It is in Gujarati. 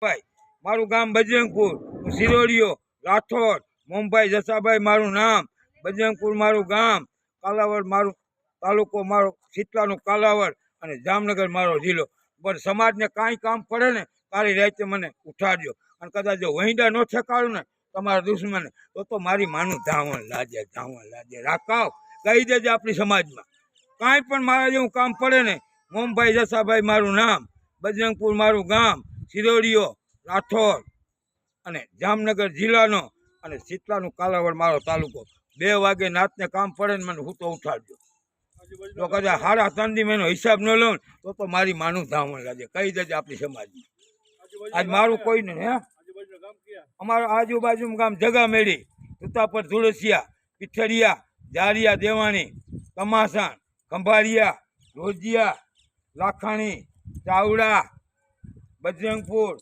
ભાઈ મારું ગામ બજરંગપુર, હું સિરોડિયો રાઠોડ મોમભાઈ જસાભાઈ મારું નામ, બજરંગપુર મારું ગામ, કાલાવડ મારું તાલુકો, મારો શીતલાનું કાલાવડ અને જામનગર મારો જિલ્લો. પણ સમાજને કાંઈ કામ પડે ને તારી રાતે મને ઉઠાડજો. અને કદાચ જો વહીડા ન ઠેકાડું ને તમારા દુશ્મને તો મારી માનું ધાવણ લાજે રાખાવ કહી દેજે. આપણી સમાજમાં કાંઈ પણ મારા જેવું કામ પડે ને, મોમભાઈ જસાભાઈ મારું નામ, બજરંગપુર મારું ગામ, સિરોડિયો રાઠોડ અને જામનગર જિલ્લાનો અને શીતલાનું કાલાવડ મારો તાલુકો. 2 વાગે નાતને કામ પડે ને મને હું તો ઉઠાડજો. જો કદાચ 3.5 દી એનો હિસાબ ન લઉં તો મારી માનું ધાવણ લાગે કહી દેજે. આપણી સમાજમાં આજ મારું કોઈ ને હે અમારા આજુબાજુ ગામ જગામેડી, ઉતાપર, ધુળસિયા, પીઠડિયા, જારિયા, દેવાણી, કમાસાણ, ખંભાળિયા, રોજિયા, લાખાણી, ચાવડા, બજરંગપુર,